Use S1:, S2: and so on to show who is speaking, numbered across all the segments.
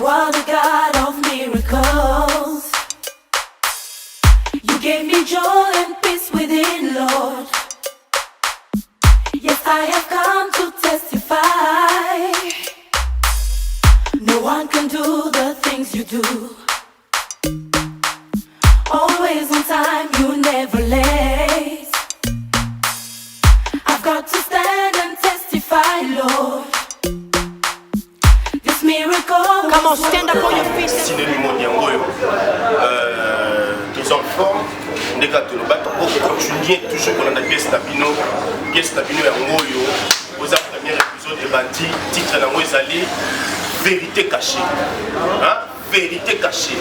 S1: are the God of miracles. You gave me joy and peace within, Lord. Yes, I have come to testify. No one can do the things you do. Always on time, you never late. I've got to stand and testify, Lord. This miracle.
S2: Come on, stand up on your feet.
S3: Tous en forme. On est continuer toujours pour la pièce Tabino. Pièce Tabino et Angoyo. Vous avez le premier épisode de Bandi. Titre Nango Ezali. Vérité cachée. Hein? Vérité cachée.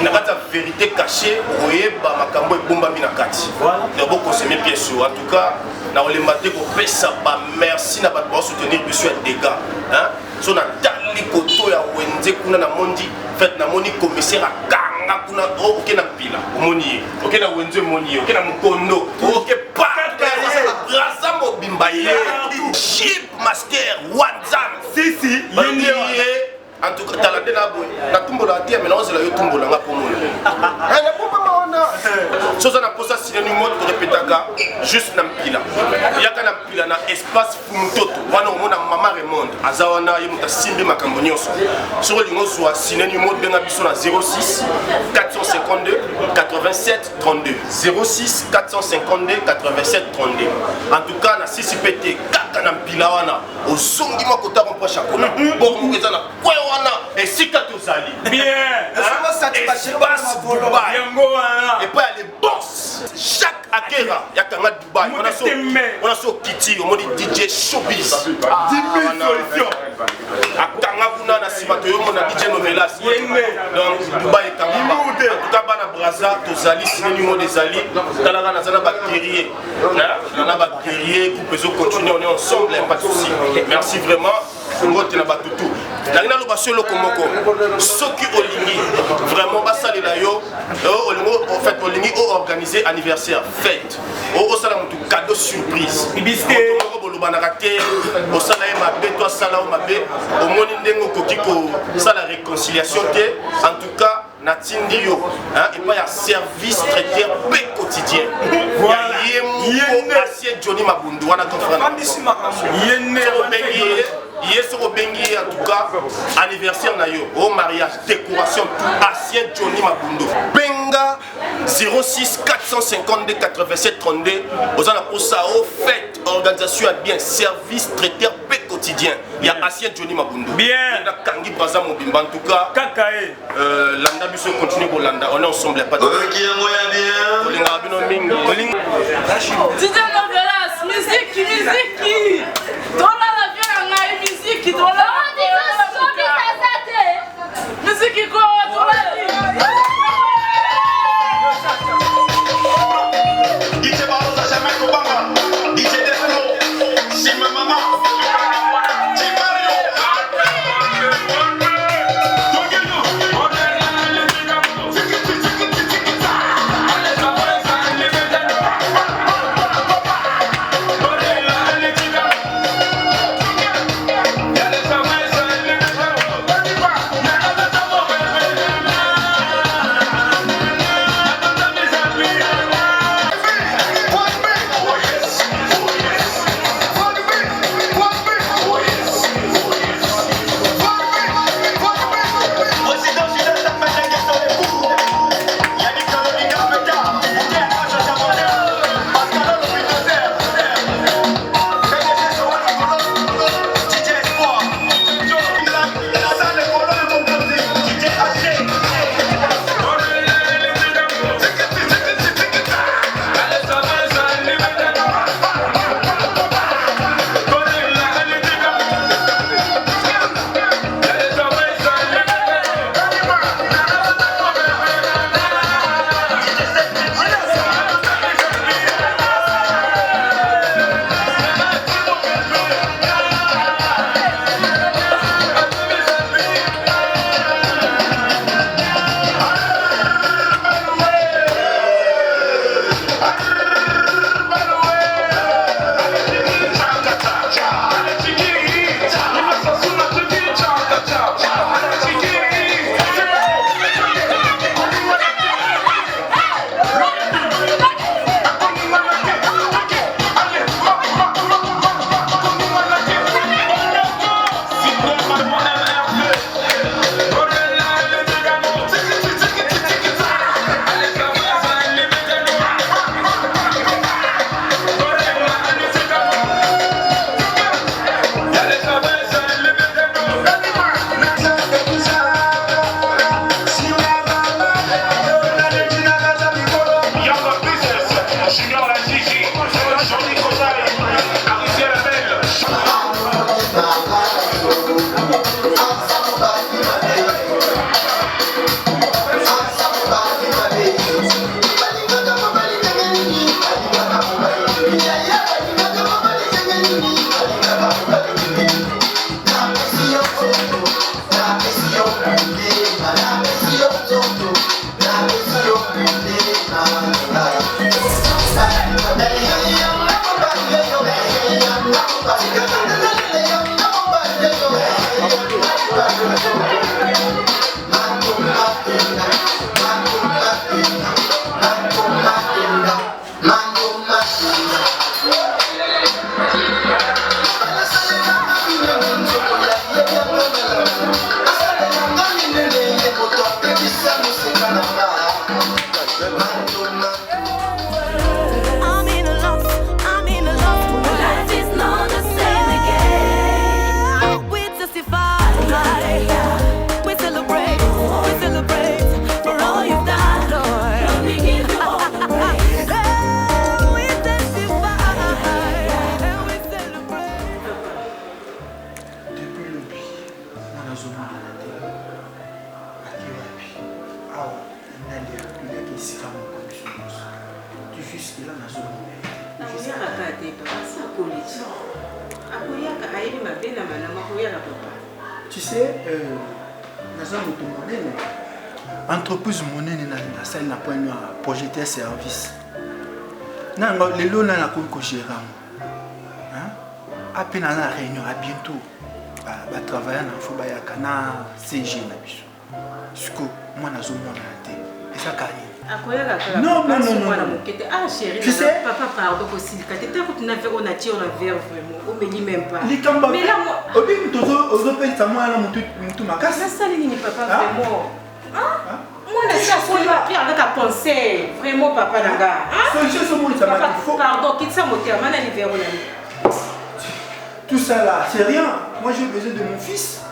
S3: On a la vérité cachée. Vous voyez, Makambo et Bomba Minakati. Nous avons consommé pièce. En tout cas, nous avons demandé qu'on ça. Merci de soutenir monsieur des dégâts. So na tali koto ya wenze kuna na mondi fait na moni commissaire akanga kuna oke na pila omoni oke na wenze moni oke na mukondo oke pa grasa mobimba ye chip master wanzam sisi yeni en tout cas talade na boy na tumbo la tia mais la yo tumbo la ngapo mona na bomba maona so ça na posa sinoni mode to repetaka juste na pila yaka na pila na espace fumutoto wana omona mama Raymond azawana yemuta simbi makambo nyonso sur lingo so sinoni mode benga biso na 06 452 87 32 06 452 87 32 en tout cas na sisi pété kaka na pila wana osongi makota ko chakona bon ngeza na et si tu sali bien, et pas les boss. Chaque akera, il y a qu'un Dubaï. On a so Kitty, on dit DJ Showbiz. 10 000 solutions. Akanga kuna na simato yo mona DJ Novelas. Donc Dubaï Kangaba. En tout cas bana Braza, to sali sinoni mo des ali. Talaka na zana bactérier. Na bactérier pour peso continuer on est ensemble, pas de souci. Merci vraiment. Ngote na batutu. Nangina lo basyo lokomoko. Soki olingi vraiment basalela yo olingo en fait olingi organiser anniversaire fête. O sala mutu cadeau surprise. Bibiske ko bolobana raté o sala e mabe toi sala o mabe o moni ndengo kokiko sala réconciliation té en tout cas natindi yo hein et pas ya service traiteur pe quotidien. Voilà. Yemo assiette Johnny Mabundu wana ton frère. Yene obengi Yes, au Bengi, en tout cas, anniversaire na yo, au mariage, décoration, tout, assiette Johnny Mabundo. Benga 06 452 87 32. Aux en pour ça, au fait, organisation bien, service traiteur P quotidien. Il y a assiette Johnny Mabundo. Bien. Il y a Kangi Braza Mobimba, en tout cas. Kakae. Landa Bisso continue pour Landa. On est ensemble, pas de.
S1: Musique. Musique qui doit la musique qui
S4: Yeah.
S2: Tu sais, entreprise monnaie na salle na point projeter service. Nanga les lots na ko gérer. Hein? À peine na réunion à bientôt. Ba travailler na faut ba ya kana CG na biso. Siko moi na zo mona té. Et ça kani. Non.
S4: Ah chérie, tu sais, papa pardon possible. Quand tu n'as fait on a tiré un verre vraiment. On me dit même pas.
S2: Mais là moi obi tozo pensa moi na mutu makasi.
S4: Ça ni papa vraiment. Hein? Moi na ça faut pas pire avec à penser. Vraiment papa nanga.
S2: Solution c'est moi ça m'a faut.
S4: Pardon, quitte ça mon terme na ni verre là.
S2: Tout ça là, c'est rien. Moi j'ai besoin de mon fils.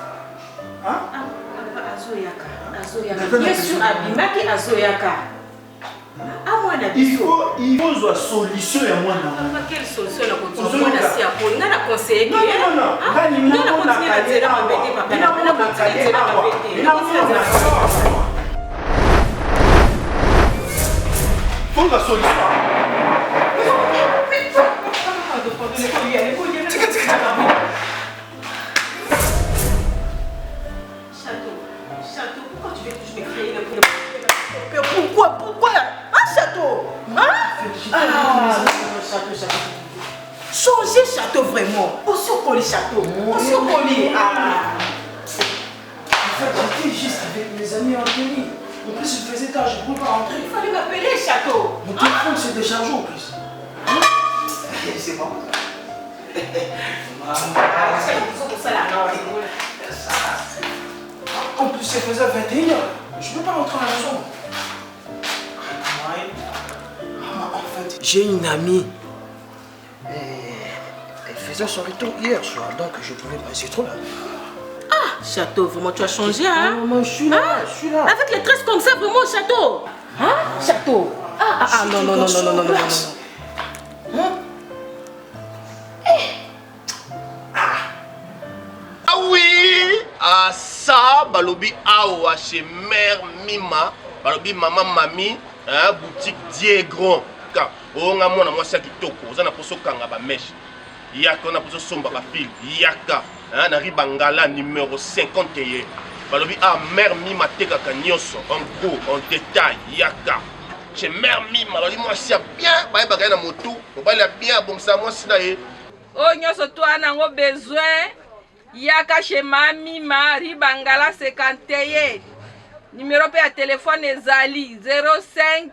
S2: Hein?
S4: Azoyaka. Bien sûr abimaki azoyaka.
S2: Il faut une solution à moi.
S4: Quelle solution la continuer na si apo na la conseiller que
S2: non. Faut la solution.
S4: Château, pourquoi tu veux toujours m'écrire le Pourquoi un château? Château. Changer château vraiment. Aussi au colis château. Aussi au colis.
S5: En fait, j'étais juste avec mes amis en tenue. En plus, il faisait tard, je ne pouvais pas rentrer.
S4: Il fallait m'appeler château.
S5: Mon téléphone s'est déchargé en plus.
S2: C'est pas
S5: En plus, il faisait 21h. Je ne peux pas rentrer à la maison. En fait, j'ai une amie. Elle faisait son retour hier soir, donc je pouvais passer trop là.
S4: Ah, château, vraiment tu as changé, hein?
S5: Maman, je suis là, je suis là.
S4: Avec les tresses comme ça, vraiment, château. Hein? Château. Non.
S5: Hein?
S3: Ah oui! Ah ça, balobi awa chez mère Mima, balobi maman mami, hein, boutique Diegron. On a mon moi ça qui toko, on a poso kanga ba mèche. Yaka on a poso somba ba fil. Yaka, hein, na ribangala numéro 51. Balobi a mère Mima teka kanyoso, en gros, en détail, yaka. Chez mère Mima, balobi moi ça bien, ba ba na moto, on va la bien bon ça moi sina e.
S6: Oh nyoso toi nango besoin. Yaka chez Mami Marie Bangala 51. Numéro de téléphone est Zali 05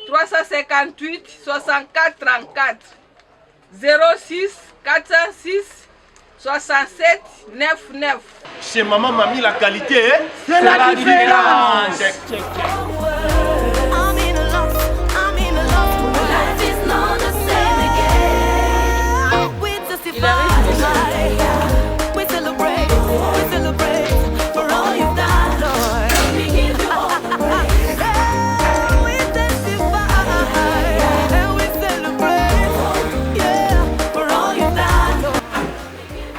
S6: 358 64 34 06 406 67 99.
S3: Chez maman Mami, la qualité, hein?
S4: C'est la différence.
S3: Check.
S1: I'm in a love, life is not the same again. We testify, we celebrate for all you've done, Lord. We give you all the praise. We testify and we celebrate, yeah, for all you've done, Lord.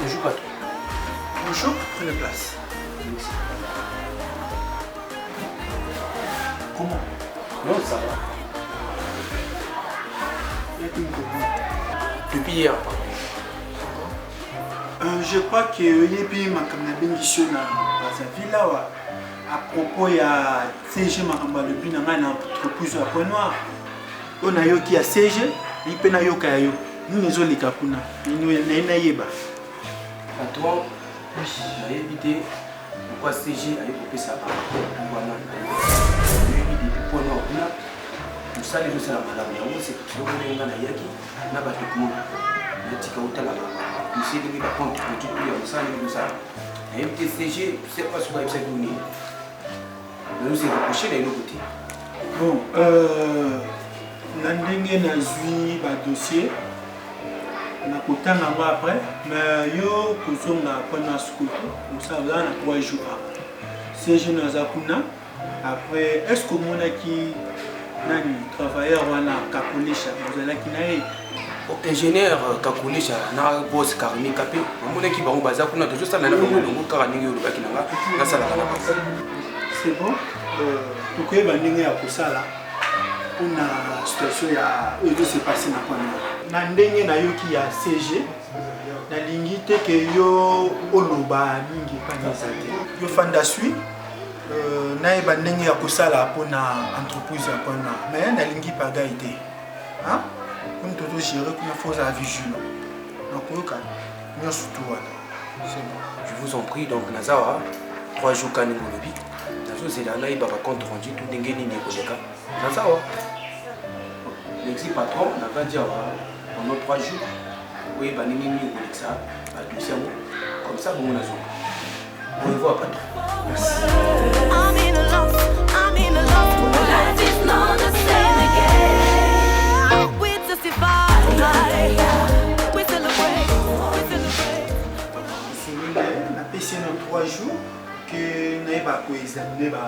S5: Ne joue pas trop.
S2: Bonjour, prenez place. Comment?
S5: Non, ça va.
S2: Il y a une commande.
S5: Depuis hier.
S2: Je crois que yebi makamna bengisho na Brazzaville wa à propos ya CG makamba le bina nga na entreprise ya Point Noir. On a yo qui a CG, il pena yo ka yo. Nous les olika kuna. Nous na yeba.
S5: Patron, j'ai évité pourquoi CG a coupé ça. Voilà. J'ai évité pour nous. Nous savons que c'est la madame. C'est que nous avons un yaki. N'a pas de coup. Le petit caouta là-bas. Nous savons que nous avons un petit peu de ça. J'ai évité CG. C'est pas ce qu'on a fait. Nous sommes couchés de l'autre côté.
S2: Bon, ndenge na zui ba dossier. Na kotanga ngo après, mais yo kozonga pendant ce coup. Comme ça on a 3 jours. CG na kuna. Après, est-ce que mon qui nani travailleur wana kakolisha vous allez qui nae
S5: ingénieur kakolisha na boss Karimi Kapé mon qui bango baza kuna toujours ça na bango karani yo lobaki nanga na sala kana basi.
S2: C'est bon. Tout que ba ndenge ya kosala una situation ya oyo se passer na Point Noir. Na ndenge na yo ki ya CG na lingi te ke yo oloba mingi paneza te. Yo fanda sui na eba ndenge ya kosala mpona entreprise ya Point Noir. Mais nalingi pagaille te. Hein? Comme tout gérer kuna faut être vigilant. Donc oyoka nyonso tout wana. C'est bon.
S5: Je vous en prie donc Nazawa 3 jours kaningo lobi. Nazo zelana iba ba compte rendu tout ndenge nini koleka. Nazawa. L'exi patron n'a pas dit pendant 3 jours. Oui, bah nini ni koleka ba dossier comme ça bon nazo. On le voit patron.
S1: I'm in a love, life is not the same again. We testify, we celebrate.
S2: C'est na PC dans 3 jours que na ba ko examiner ba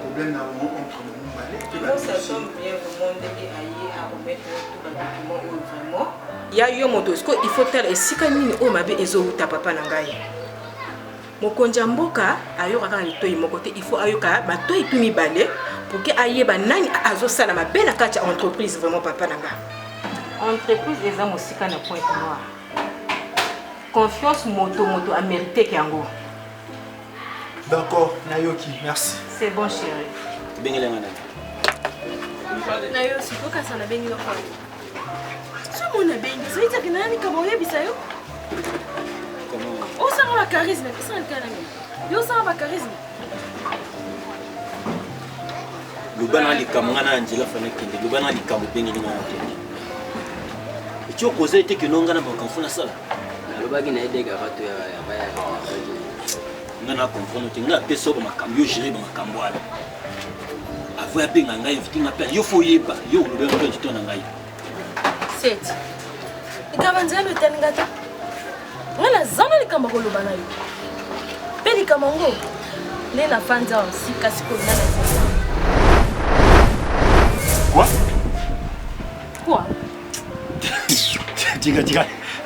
S2: problème na entre nous balé.
S4: Ça tombe bien vraiment début ailleurs à remettre tout le document vraiment. Il y a eu mon dossier, il faut faire esika nini o mabe ezohuta papa na ngai. Mokonja mboka ayoka kaka litoi moko te il faut ayoka batoi tu mibale pour que ayeba nani azosala mabe na kati entreprise vraiment papa nanga. Entreprise eza mosika na Point Noir. Confiance moto a mérité kiango.
S2: D'accord, Nayoki, merci.
S4: C'est bon chérie.
S7: Bengelanga nani.
S8: Nayo sikoka sana bengi lokho. Somona bengi, so itaki nani kama oyebisa yo?
S7: Comment?
S8: O sanga ba charisme, pesa nkananga. Yo sanga ba charisme.
S7: Lubana likamanga na Angela fana kende, lubana likamu bengi ngana kende. Echo koza ite kinonga na bakamfuna sala.
S9: Lobaki na edega bato ya baya.
S7: Ngana comprendre que nga peso ba makambo yo gérer ba makambo ala. Avoya benga ngai invité nga père yo foyeba, yo lobelo to tito na ngai.
S8: Seti. Ikabanzelo teningata. Ngala zama likamba koloba na yo. Pe likamango. Le na fanza sika siko nana.
S7: Quoi?
S8: Quoi?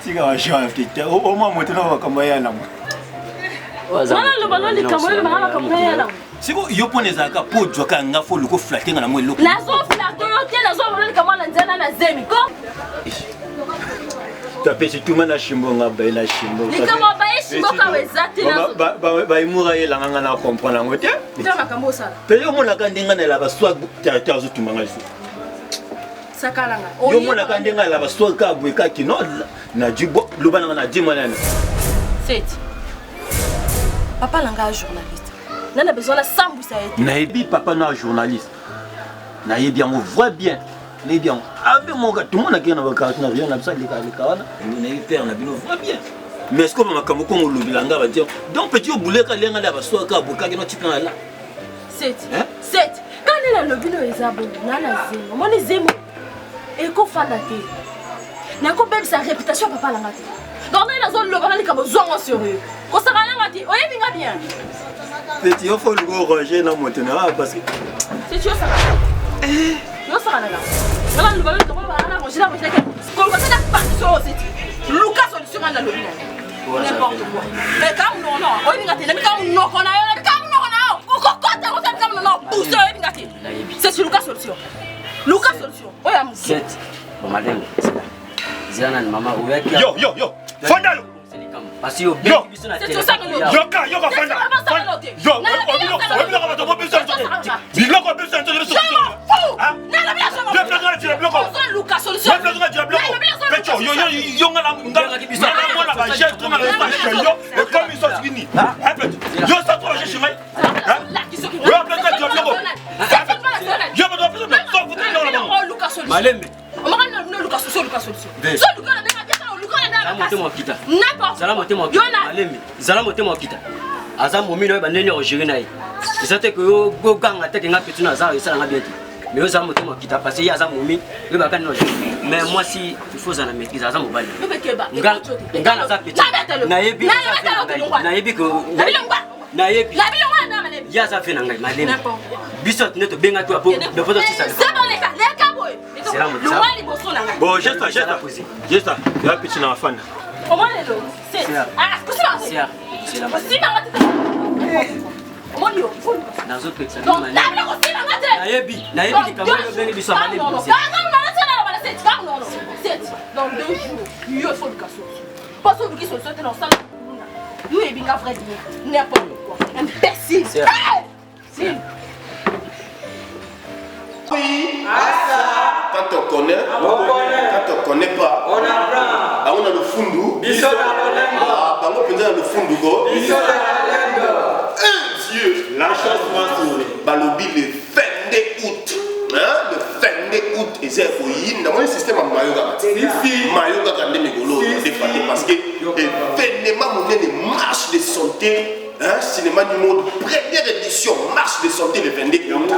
S7: Tika wa show after. Au moins maintenant va comme ya namu.
S8: Ngala loba likamba yo banga kamba ya namu.
S7: Siko yo poneza ka podjo ka nga fo luko flatter na mwelo.
S8: Nazo flatter yo te nazo loba likamba na nzana na zemi ko?
S7: Tapesi tuma na shimbo nga ba na shimbo.
S8: Likamba ba shimbo ka wezati nazo.
S7: Ba imura ye langa na comprendre ngote.
S8: Tama kambo sala.
S7: Pe yo mona ka ndenga na la ba swag territoire zo tumanga lifu.
S8: Sakalanga.
S7: Yo mona ka ndenga la ba swag ka bwe ka kino na jibo lobana na dimo na.
S8: Seti. Papa langa journaliste. Nana besoin la sambousa et.
S7: Naebi papa na journaliste. Naebi yango vrai bien. les bien avec mon gars tout le monde a qui na ba na rien na ça les kawana on est père na bino va bien mais est-ce que makambo ko ngolobilanga ba dire donc petit au boulet ka lenga la ba so ka boka ki no tipana là
S8: 7 quand elle a le bino ezabo na na zemo moni zemo et ko fanda te na ko bebe sa réputation papa la ngati donc na zone lo bana likabo zongo sérieux ko sa bana ngati oye binga bien
S7: petit il faut le ranger na maintenant parce que
S8: c'est tu ça yo ça là là le bana likabo bana ranger la ranger ko ko ça pas so c'est Lucas solution na lo bina n'importe quoi mais quand non oye binga te na quand non kona yo quand non ko kota ko ça quand non pour ça oye binga te c'est Lucas solution oye am
S9: 7 bon madame Zana mama uweke
S3: yo fondalo
S9: parce que bien biso na télé
S3: yo ka fanda yo obilo ko to ko biso bilo ko biso to biso hein
S8: na bien ça
S3: le plan tu le bloco
S8: Lucas solution
S3: le plan tu le bloco pecho yo ngala biso na mona ba jet comme yo et comme ils sont finis hein yo ça toi je chemin hein yo plan tu le bloco yo me dois plus de ça vous tenez là
S8: Lucas solution
S9: malembe
S8: on Lucas solution so Lucas na bien ça Lucas na
S9: motema okita
S8: n'importe
S9: zala motema okita malembe zala motema okita aza momino ba ndeni ogérer na ye ezate ko go ganga te nga petu na za esala nga bien mais oza motema okita parce que aza momi le ba kan no mais moi si il faut ça na maîtrise aza mobali nga na za petu na yebi ko na yebi ya za fe na ngai malembe biso neto benga tu apo de photo si ça
S3: bon juste ça tu as petit na fanda
S8: comment les autres c'est
S9: c'est la
S8: si comment yo
S9: dans autre personne
S8: na
S9: yebi ni kama yo benga biso malembe
S8: dans 2 jours il faut le casser parce que Lucas solution dans ça nous et binga vrai n'importe quoi imbécile
S3: oui quand on connaît quand on connaît pas on apprend on a le fundu biso na bango penza le fundu go biso na Dieu la chance moi balobi le 22 août le 22 août ezé koyinda mon système à mayoga kande migolo défendé parce que événement monene marche de santé cinéma du monde première édition marche de santé le 22 août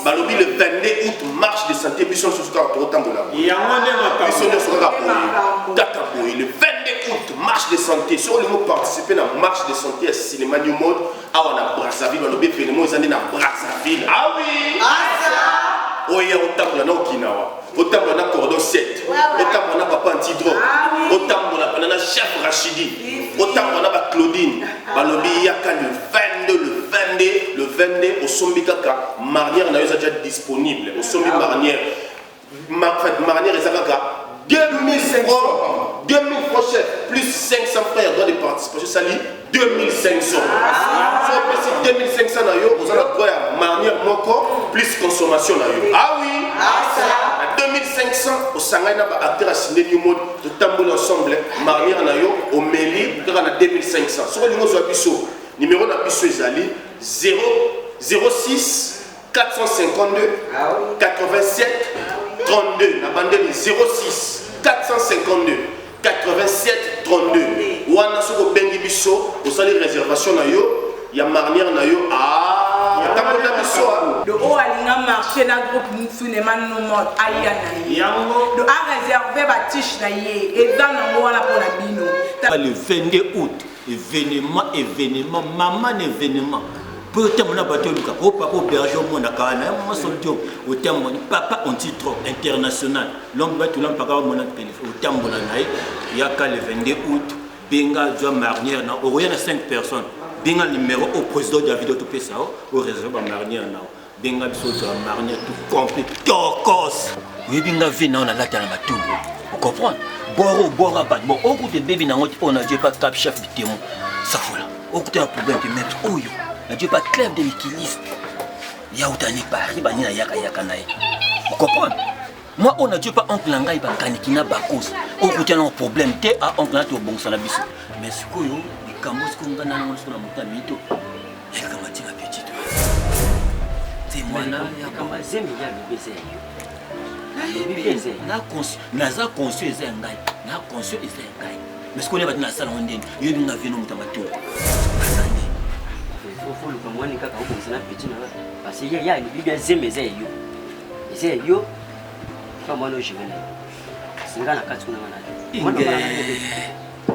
S3: balobi le 22 août marche de santé mission sur Totambola mission sur Totambola le 22 août marche de santé sur le mot participer à marche de santé à cinéma du monde à Brazzaville balobi événement ils na Brazzaville ah oui oya otambola na Okinawa otambola na cordon 7 otambola na papa antidrogue otambola na chef Rachidi otambola na Claudine balobi yaka le 22 au sombi kaka marnière na yo déjà disponible au sombi marnière marnière ezaka 2000 francs chef plus 500 frères droit de participation sali 2500 so 2500 na yo ozala droit ya marnière moko plus consommation na yo ah oui 2500 au sangai na ba acteur à ciné du monde de tambour ensemble marnière na yo au mairie kaka na 2500 so lingo zo biso numéro na biso ezali 06 452 87 32 la bande 06 452 87 32 wana soko bengi biso osali réservation na yo ya marnière na yo tamona biso
S10: de o alinga marché na groupe cinéma no mode aya na yango de a réserver ba tiche na ye eza na wana pona bino
S7: le 22 août événement maman événement peut-être mon abattu Lucas au papa berger au monde kana moi soldio au terme papa on titre international l'homme va tout l'homme pas mon téléphone au terme il y a qu'à le 22 août benga doit marnière na au rien 5 personnes benga numéro au président David to pesa au réserve marnière na benga biso doit marnière tout complet tokos oui benga vina on a la tana matumbo vous comprenez bora pas bon au côté bébé na on a Dieu pas cap chef du témoin ça voilà au côté un problème de mettre oyo na Dieu pas clair de l'équilibre ya utani Paris bani na yaka na ye vous comprenez moi on a Dieu pas oncle ngai ba kanikina ba cause au côté un problème te à oncle na to bon sana biso mais sikoyo likambo sikonga na ngo sona muta mito ya kama tika petit c'est moi na
S9: ya kama zembi ya bébé
S7: naza conscient eza ngai na conscient eza ngai mais qu'on est battu na salle on dit il y a vu nous tamato
S9: faut le comprendre kaka ko c'est na petit na parce que il y a une bien zeme zeyo zeyo pas moi no je vais c'est là na kati kuna na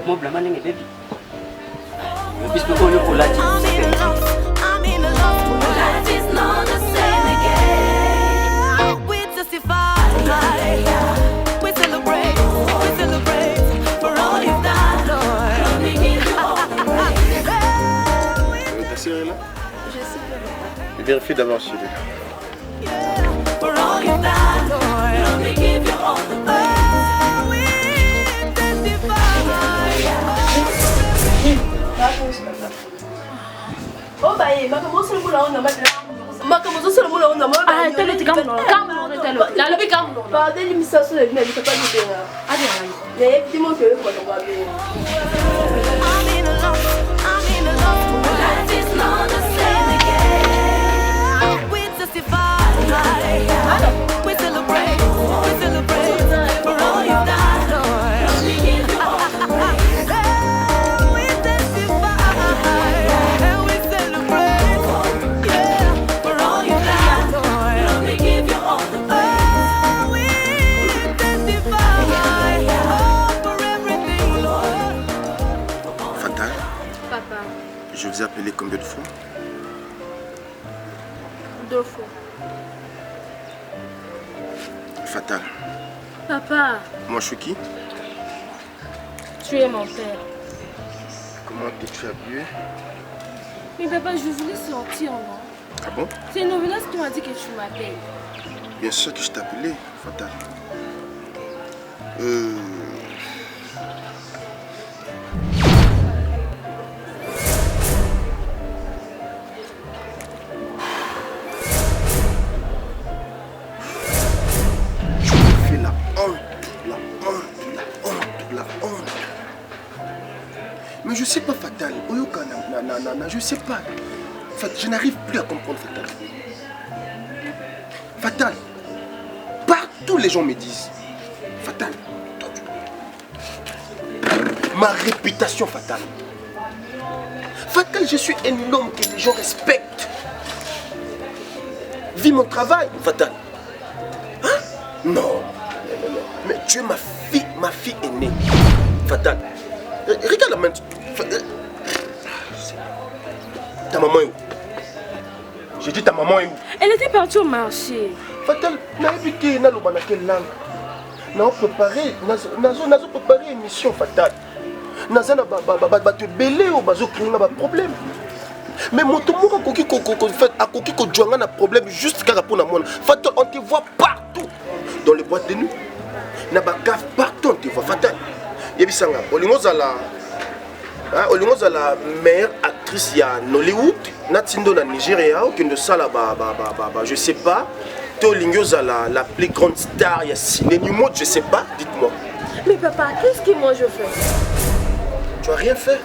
S9: moi blama ndenge baby puisque on est pour la
S1: I'm in love. Life is not the same again. We testify. We celebrate for all you've done, Lord. Let me give you all the praise.
S3: Ta série là?
S8: Je sais pas.
S3: Vérifie d'abord si elle
S1: For all you've done, Lord. Let me give you all the praise. We testify.
S8: Oh bah eh, ma comment c'est le boulot on a ma comment c'est le boulot on a
S11: ah telle tu calme telle la lebi calme
S8: bah dès l'émission sur le mais c'est pas du tout ah mais dis-moi que quoi on va bien
S1: I'm in love. Life is not the same again. We testify. We celebrate for all you've done, Lord. Let me give you all the praise. We testify. We celebrate, for all you've done, Lord. Let me give you all the praise. We testify, for everything, Lord.
S3: Fatal,
S11: papa
S3: je vous ai appelé combien de fois?
S11: 2 fois
S3: Fatal,
S11: papa
S3: moi je suis qui?
S11: tu es mon père
S3: Comment t'es-tu habillé?
S11: mais papa je voulais sortir non
S3: Ah bon?
S11: c'est une nouvelle qui m'a dit que tu m'appelles
S3: Bien sûr que je t'ai appelé, Fatal. Mais je sais pas, Fatal. Je sais pas. Je n'arrive plus à comprendre, Fatal. Fatal. Partout les gens me disent. Fatal. Ma réputation, Fatal. Fatal, je suis un homme que les gens respectent. Vis mon travail, Fatal. Hein? Non. Mais tu es ma fille aînée. Fatal. Regarde la main. Ta maman est où? J'ai dit ta maman est où?
S11: elle était partie au marché
S3: Fatal, n'a habité na loba na quelle langue? N'a préparé, n'a préparé émission Fatal. N'a ba te belé au bazo créer na ba problème. Mais moto moko koki ko fait akoki ko djwanga na problème juste car pour na mona. Fatal, on te voit partout. Dans les boîtes de nuit. Na ba cave partout on te voit Fatal. Yebisanga, olingoza la meilleure actrice ya Nollywood, natindo na Nigeria, okende sala je sais pas. To lingoza la plus grande star ya ciné du monde, je sais pas, dites-moi.
S11: mais papa qu'est-ce que moi je fais?
S3: Tu as rien fait.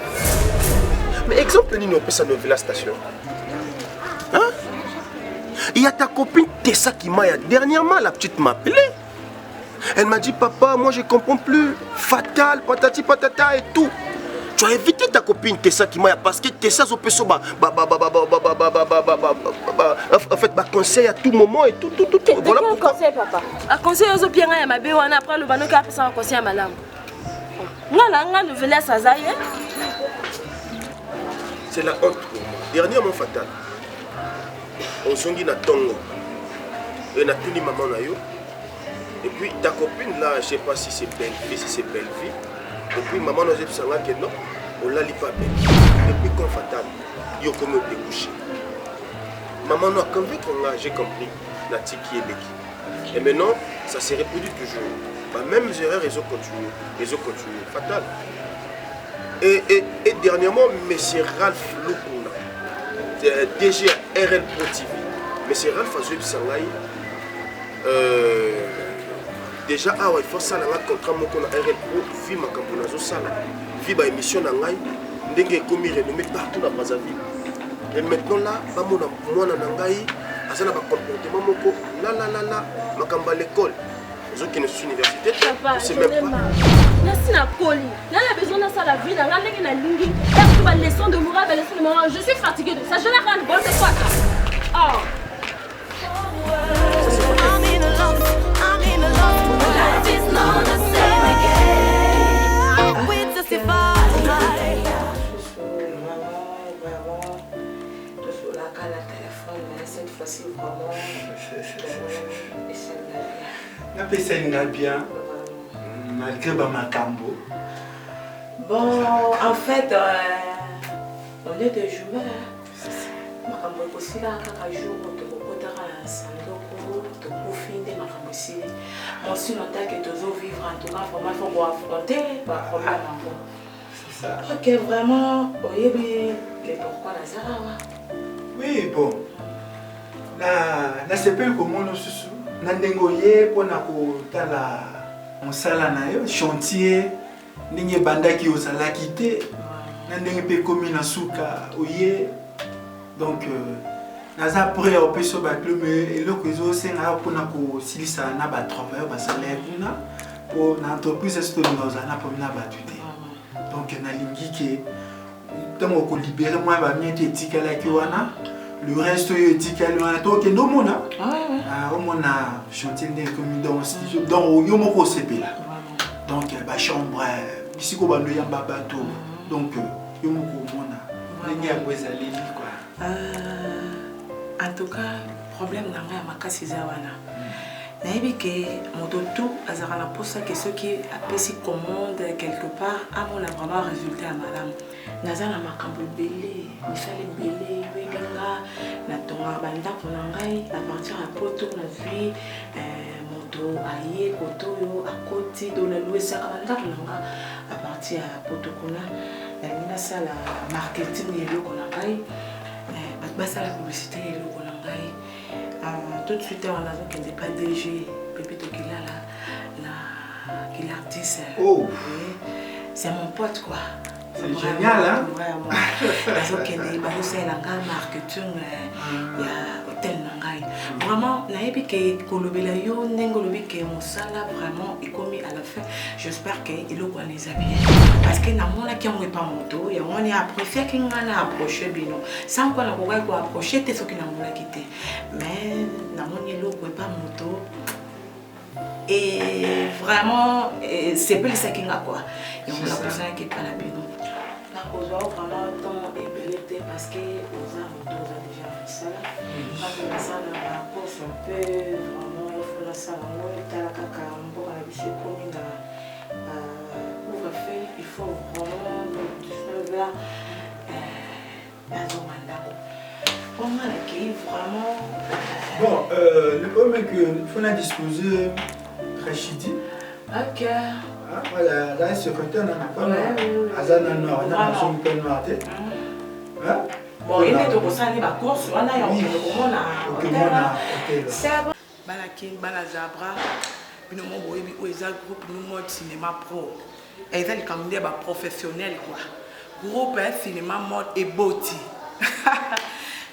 S3: Mais exemple Nino Pesa Novela Station. Hein? Il y a ta copine Tessa qui m'a dernièrement, la petite m'a appelé. Elle m'a dit, papa, moi je comprends plus. Fatal, patati patata et tout. Tu as évité ta copine Tessa qui m'a parce que Tessa en fait, conseil à tout moment et tout.
S11: Voilà pourquoi. Conseil, papa. Un conseil aux bien à ma bé, on apprend le banon qui a fait un conseil à ma lame. Non, nouvelle ça zaïe.
S3: C'est la honte pour moi. Dernièrement, Fatal. On s'en dit na tongo. Et na tuni maman na yo. Et puis ta copine là, je sais pas si c'est belle fille, si c'est belle fille. Et puis maman nous a dit que non, on l'a li pas belle. Et puis quand Fatal, yo comme découché. Maman nous a convaincu j'ai compris la tiki et Beki. Et maintenant, ça se reproduit toujours. Bah, même les erreurs, ils ont continué. Fatal. Et dernièrement, M. Ralph Lukuna, DG RL Pro TV, M. Ralph Azouib Sangaï, déjà, il faut ça, un contrat avec RL Pro, vu ma campagne, vu ma émission, ndenge komi renommé partout dans Brazzaville. Et maintenant là, moi Nangaï, azana ba comportement moko, là, ma kamba l'école. Vous qui ne sont université.
S11: Papa, je n'aime pas. Merci na coli. Là, la besoin de ça la vie. Là, on a lingi. Faire une leçon de morale, une leçon de morale. Je suis fatiguée de ça. Je n'ai rien de bon. C'est quoi ça? Oh.
S1: I'm in love. Life is not the same again. We testify.
S10: Cette fois-ci, vraiment,
S2: bien, malgré Macambo.
S10: Bon, en fait, au lieu de jouer, Macambo aussi là, quand je joue, mon si longtemps que toujours vivre en tout cas, vraiment, il faut affronter le problème.
S2: C'est ça.
S10: Ok, vraiment, oui, mais pourquoi la Zara?
S2: Oui, bon. Na sepel comment nous sous na ndengoye pona ko tala mosala na yo chantier ndenge bandaki osala kité na ndenge pe komi na suka oye donc naza prêt au peso ba club eloko ezo senga pona ko silisa na ba travailleur ba salaire kuna pour na entreprise esto ngoza na pomina ba tuté donc na lingi ke tamo ko libérer moi ba miete tikala ki wana. Le reste est dit qu'elle a donc no mona. Ah, on a chanté comme dans studio dans Yomoko CP là. Donc ba chambre ici ko bando ya babato. Donc Yomoko mona. Ngi ya kwezali quoi.
S10: En tout cas, problème na nga makasi za wana. Nayebi ke mototo azara na posa que ceux qui apprécient commande quelque part à mon vraiment résultat à madame. Nazana makambo belé, misale belé, welinga na tonga banda ponangai à partir à poto na vie moto aye koto yo à côté de la louesa banda ponanga à partir à poto kuna na sala marketing yelo konangai basa la publicité yelo konangai tout de suite on a vu qu'elle n'est pas DG Pépito qui est l'artiste. Oh. C'est mon pote quoi.
S2: C'est génial hein.
S10: Vraiment. Parce que les barousses et la marketing il y a hôtel nangai. Vraiment naebi que kolobela yo nengolobi que mon sala vraiment est commis à la fin. J'espère que il le connaît bien. Parce que na mona qui on pas moto et on est apprécié qui ngana approcher bino. Sans quoi na kogai ko approcher te ce qui na mona quitter. Mais na mona lo ko pas moto. Et vraiment c'est plus ça qui nga quoi. Et on a besoin qui pas la bino. Vraiment temps ébélité parce que aux amours déjà fait ça. Quand on a ça dans la course un peu vraiment il faut la salle en haut et la caca on peut la biche comme une ouvre-feu il faut vraiment 19 heures la zone mandako. On a l'accueil vraiment.
S2: Bon le problème est que il faut la disposer Rachidi.
S10: Ok.
S2: Voilà, là, c'est quand on a pas Azana Noir, on a son peu noir.
S10: Bon, il est au sein de la course, on a un hôtel. C'est bon. Balakin, Balazabra, nous avons un groupe de cinéma pro. Et ils ont des professionnels. Groupe cinéma mode et beauty.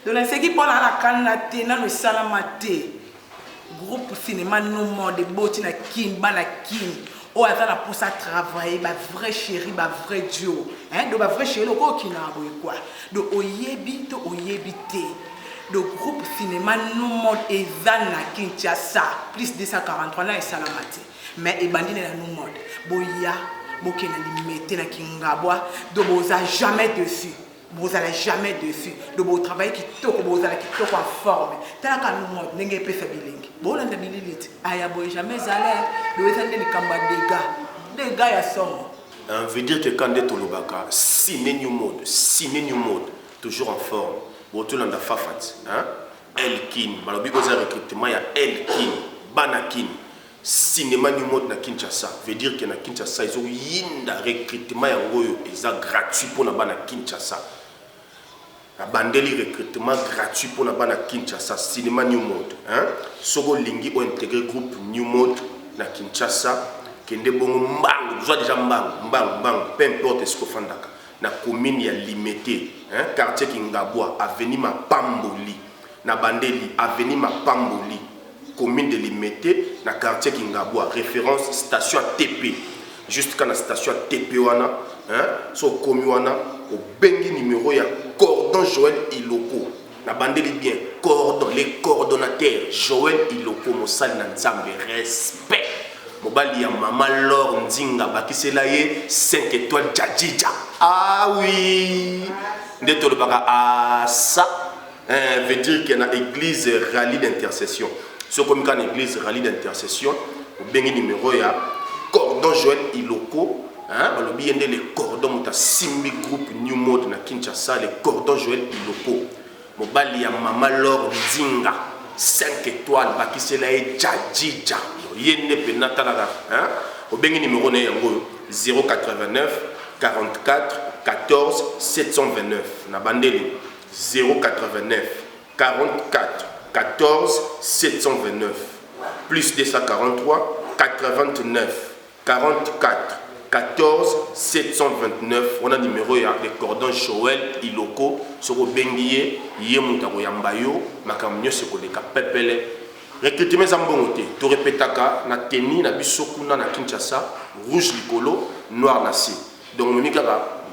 S10: Donc, ce qui parle à la canne, dans le salamate. Groupe cinéma no mode et beauty, na kin, balakin. Oh, elle a pour ça travailler, ma vraie chérie, ma vraie duo. Hein, donc ma vraie chérie, le gars qui n'a quoi. Donc oyebi to oyebité. Le groupe cinéma nous mode et Zana Kinshasa, plus 243 ans et Salamate. Mais et bandine la nous mode. Boya, bokena limité na Kingabwa, donc vous n'allez jamais dessus. Vous n'allez jamais dessus. Donc vous travaillez qui toque, vous allez qui toque en forme. T'as qu'à nous mode, n'engagez pas faire bilingue. Bon, on a des militaires. Aïe, boy, jamais allé. Le week-end, les cambas des gars, ils sont.
S3: On veut dire que quand on est au Lobaka, ciné new mode, toujours en forme. Bon, tout le monde a fafat. Elkin, malobi goza recrutement, il y a Elkin, Banakin. Cinéma new mode na Kinshasa. Veut dire que na Kinshasa, ils ont yinda recrutement, ils ont gratuit pour na bana Kinshasa. La bandeli recrutement gratuit pour la bana Kinshasa, cinéma new mode. Sogo lingi ont intégré groupe new mode na Kinshasa. Kende bongo mbang, soit déjà mbang, peu importe ce qu'on fait na commune ya limité, quartier Kingabwa, avenue Mapamboli, na bandeli avenue Mapamboli, commune de Limité, dans le quartier Kingaboua, référence station TP. Juste quand la station TP, sur commune, au bengi numéro, il y a Cordon Joël Iloko. La bande bien, cordon, les coordonnateurs, Joël Iloko, Moussal Nanzambe, respect. Mobali ya Maman Laure Ndinga, Bakise Laye, 5 étoiles Djadjidja. Ah oui! Ndeto le baka, ah ça, veut dire qu'il y a une église rallye d'intercession. Ce comme une église rallye d'intercession, au bengi numéro, il y a Cordon Joël Iloko. Le bien les cordons, il y a Simbi Group New Mode na Kinshasa, les cordons Joël Iloko. Mobali ya Maman Laure Ndinga, 5 étoiles, Bakise Laye Djadjidja. Yende penatalaga, au bengi numéro 089 44 14 729. Na bandeli 089 44 14 729 plus 243 89 44 14 729. On a numéro ya de cordon Joël Iloko sur au bengiye yemutako yambayo makamnyo se koleka pepele. Recrutement Zambongote, tu répétaka na teni na bisokuna na Kinshasa, rouge licolo, noir nasi. Donc on dit que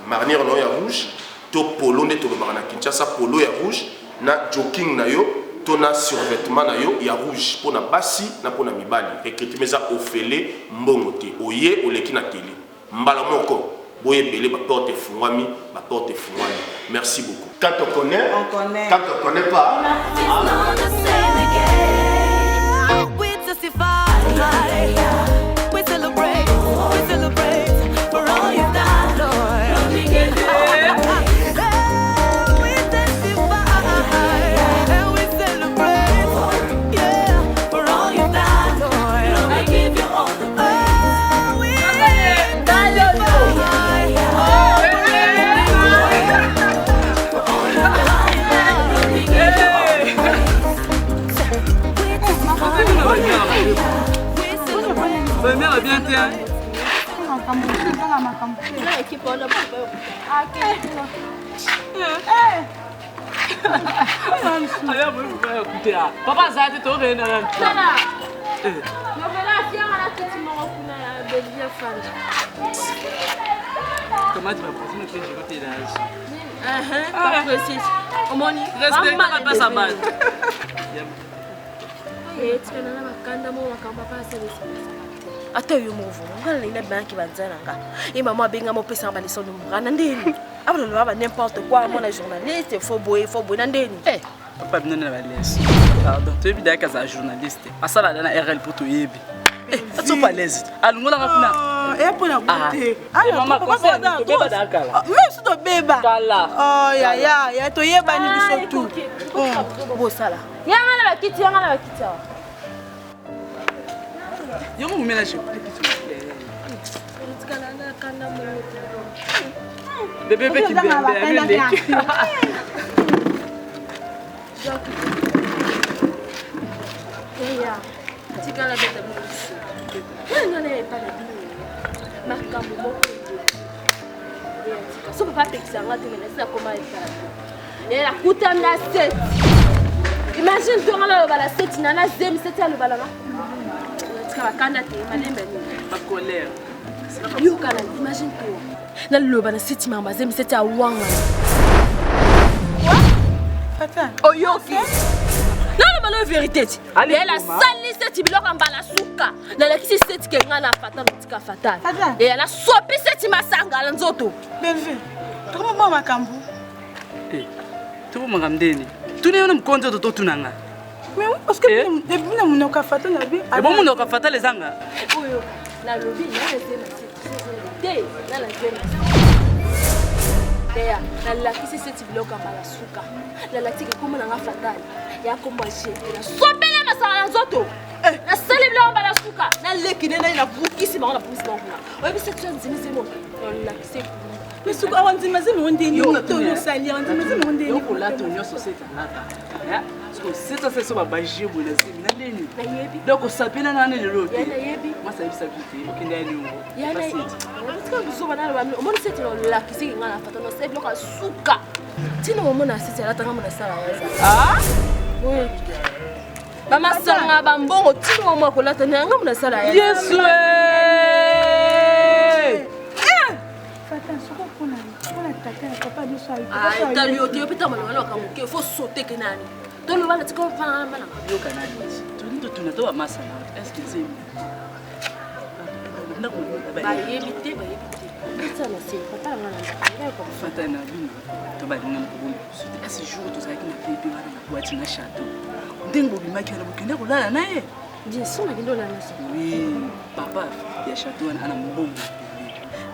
S3: marnière no ya rouge, to polo ne to na Kinshasa polo ya rouge, na jogging na yo, to na survêtement na yo ya rouge pour na basi na pour na mibali. Recrutement za ofele mbongote, oye oleki na télé. Mbala moko, boye belé ba porte fungwami, ba porte fungwami. Merci beaucoup. Quand on connaît, quand on connaît pas,
S1: we testify, we celebrate for all you've done, Lord. We testify, and we celebrate, yeah, for all you've done, Lord. I give you all the praise. We testify, for all you've done, we give you all the praise.
S10: Bien, bien, bien. Papa, ça a été tourné. Comment tu vas passer notre journée d'âge?
S11: Pas précis. Comment on y
S10: respecte pas sa balle.
S11: Ata yo movu ngala ina banki banzana nga e mama benga mo pesa ba leso numra na ndeni abalo ba n'importe quoi mon journaliste faut boy na ndeni
S10: papa bino na ba leso pardon tu es bidaka za journaliste asala na RL pour to yebi atso pas l'aise alungola ngapina
S12: pona côté
S10: maman conseil to beba dakala
S12: même si to beba
S10: kala
S12: oh ya to yeba ni biso tout
S11: bo sala yanga la kiti
S10: yo mo ménage bébé qui bébé
S11: tikala beta musi nanga ne pa la bino makambo moko so papa pekisa ngati mena sina koma ekala la kutamna 7 imagine to ngala bala 7 nana zem 7 ya lobala na bakanda te malembe ni
S10: ba colère
S11: yo kala imagine to na loba na 7 mama zem 7 ya wanga
S12: Papa
S11: oyoki non la vérité elle a sali cette biloko mbala suka na la kisi cette ke ngana fata tika fatale et elle a sopi cette masanga la nzoto
S12: Belve comment mama kambu
S10: tu mo ngamdeni tuni yo mkonzo to tunanga
S12: mais oui parce que depuis na munoka fata na bi
S10: bon munoka fata les anga
S11: oyo na lobi na te na la tena Dea, la kisi cette biloko mbala suka la tika kuma na fatale ya kombaje na sobela masala nzoto na salibla mbala suka na lekine na bukisi ba na bukisi ba kuna obi cette chose nzimizimo la kisi
S12: mais suka awanzima zimo ndeni yo to yo sali awanzima zimo ndeni
S10: yo kula to yo société nata ya so c'est ça ba baje bo na zimi na ndeni
S11: na yebi
S10: donc sapena na ne lelo
S11: ya na yebi
S10: moi ça bisa vite okende ya ni
S11: ya na yebi parce que vous na ba on dit c'est la kisi ngana fata no c'est bloka suka tino mo na sisi ala tanga mo na sala ya
S10: ah
S11: oui Mama sanga bambongo tino mwa kolata nanga muna sala ya.
S12: Yesu.
S11: Ah, t'as lui ôté peut-être mal alors quand il faut sauter que nani. Toi le bala tu comprends pas mal.
S12: Yo kanani. Tu ne dois pas ça. Est-ce que c'est
S11: ba yebité. Ça là c'est papa là là comme
S12: Fatana bino. To ba dinga mkubu. C'était ce jour tu sais que na bébé wana na boîte na château. Ndengo bimaki na bukenda kulala naye.
S11: Bien sûr na kindo la nasi.
S12: Oui, papa ya château ana mbongo.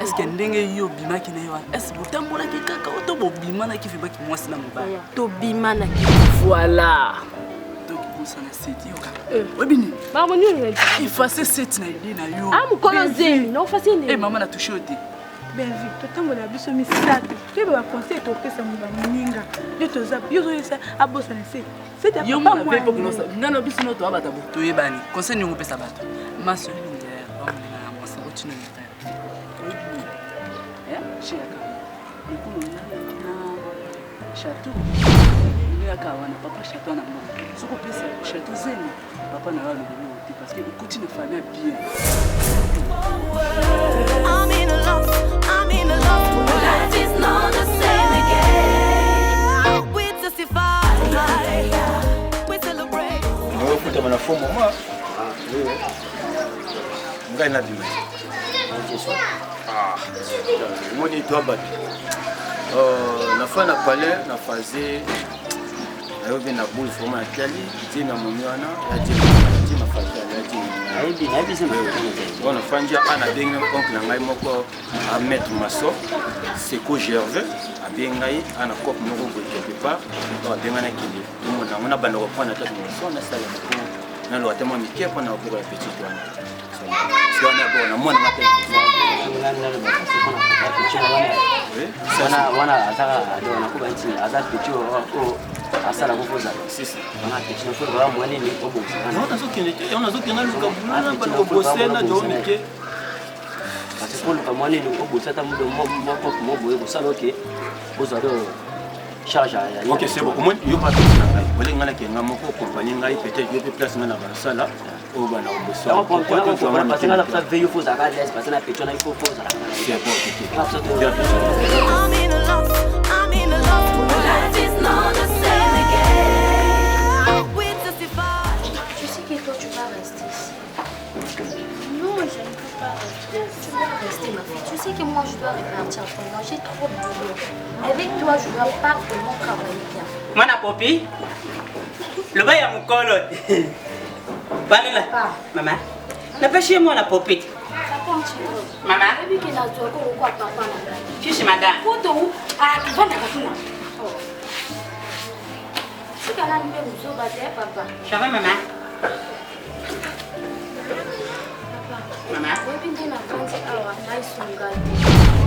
S12: Est-ce que ndenge yo bimaki na yo est-ce que tambola ki kaka oto bo bimana ki fibaki mwasi na mobali
S11: to bimana ki voilà
S12: donc pour ça na seti yo kaka webini
S11: maman nous
S12: il fasse seti na idée na yo
S11: ah mukolo zemi non fasse ni
S12: maman na touché oté
S13: ben vu to tambola biso misato to ba conseil to pesa mobali ninga yo to zap yo zo abosa na seti seti
S12: yo mo na pepo ko no ngano biso no to abata bo to yebani conseil ni ngopesa bato maso ni ndere ba na mwasa otino ni château. Il y a papa château na moi. Ce qu'on peut c'est château zen. Papa n'a pas le côté parce que le côté ne famille bien.
S1: I'm in a love. Life is not the same again. We testify. We celebrate.
S2: On va foutre mon enfant moi. Ngai na bima. Ah. Moni toi battu. Na fa na palais na fazer eu vim na boule forma aquele tinha na moniana ya tinha na fazer ya tinha aí sim bona fanja ana benga oncle ngai moko a mettre maso c'est que Gervais a benga yi ana cop moko ko quelque part to benga na kili mo na mona bando ko prendre tête maso na sala ko na lo atema mikie kwa na ko ya petit toi so na bona mona na tête
S9: wana ataka wana kuba nti azali petio o asala kukoza sisi wana petio ko ba mwana ni obo
S7: on a zo na luka buna ba ko bosena jo mike
S9: parce que luka mwana ni obo sata mudo mo boye ko sala ok boza do charge ya
S7: ok c'est bon comment yo pas na ngai wala ngala ke ngamo ko compagnie ngai peut-être yo place ngana ba sala o bana o boso
S9: parce que la veille faut ça laisse parce que la petio na il faut ça
S7: c'est bon
S1: I'm in a love. Life is not the same again. We testify.
S11: Tu sais que toi tu vas rester ici. Non, je ne peux pas rester. Tu dois rester ma fille. Tu sais que moi je dois repartir pour moi. J'ai trop de boulot. Avec toi je dois pas vraiment travailler bien.
S14: Moi na popi. Le bail à mon colo. Parle là. Maman. Na pas chez moi na popi. Maman. Je suis madame. Ça va maman? Maman.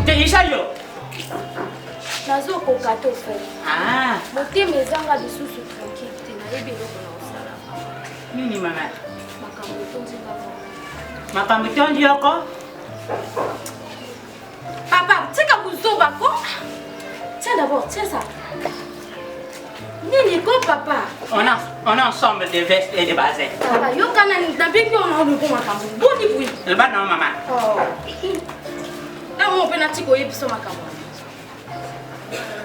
S14: T'es ici yo? Ah. Nini maman? Makambo tondi yoko?
S11: Papa, tu sais que vous avez quoi? Tiens d'abord, tiens ça. Nini, quoi, papa?
S14: On a ensemble des vestes et des bazins.
S11: Papa, yo kanani, t'as bien vu on a le bon makambo. Bon ni oui.
S14: Le bas non maman.
S11: Oh. Là mon penalty ko yebi so makambo.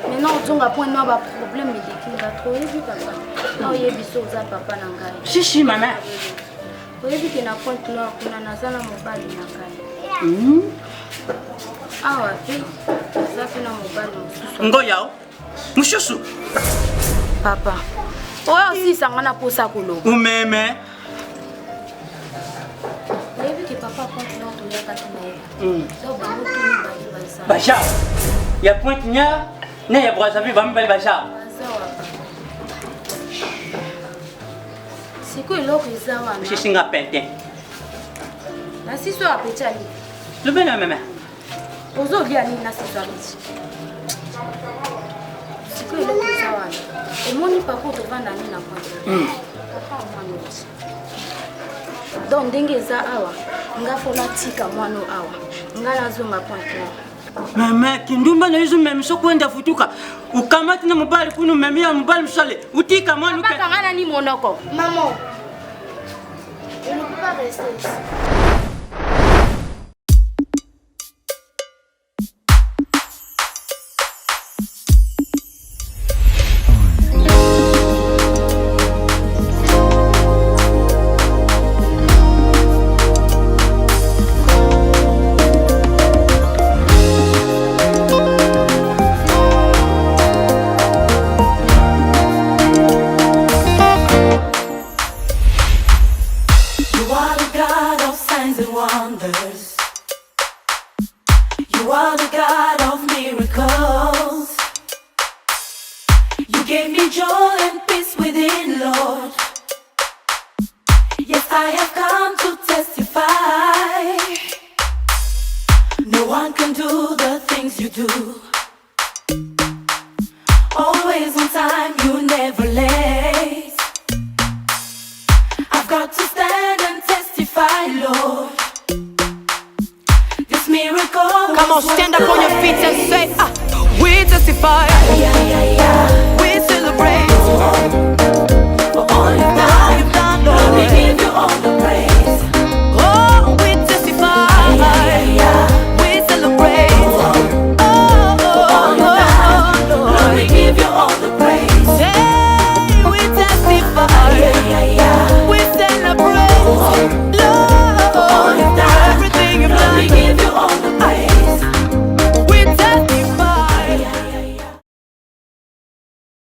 S11: Maintenant on a point non ba problème mais qui va trop yebi papa. Non yebi so za papa na ngai.
S14: Chichi maman.
S11: Oyebi ke na point no kuna nazana mobali na ngai. Ah ouais, ça fait na mobali mususu.
S14: Ngoya. Mususu.
S11: Papa. Oyo si sangana posa koloba.
S14: Umeme.
S11: Oyebi ke papa point no to yaka tinaye. Donc bango tuni ba ça.
S14: Bacha. Ya point nya na ya brazavi ba mbali bacha.
S11: C'est quoi l'autre wana?
S14: Chichi nga pente.
S11: La siso apeti ali.
S14: Le bena maman.
S11: Ozo lia ni na siso apeti. C'est quoi l'autre wana? Et moni papa to vanda ni na point. Papa mwana. Donc ndenge za awa, nga fola tika mwana awa. Nga nazo ma point.
S14: Mama kindumba na hizo meme so kwenda futuka. Ukamati na mobali kuno meme ya mobali mshale. Utika mwana
S11: uka. Papa ngana ni monoko. Maman. pas rester ici.
S1: You are the God of miracles. You gave me joy and peace within, Lord. Yes, I have come to testify. No one can do the things you do. Always on time, you never late. I've got to stand and testify, Lord. This miracle.
S15: Come on, stand up on your feet and say, we testify.
S1: Yeah, yeah, yeah.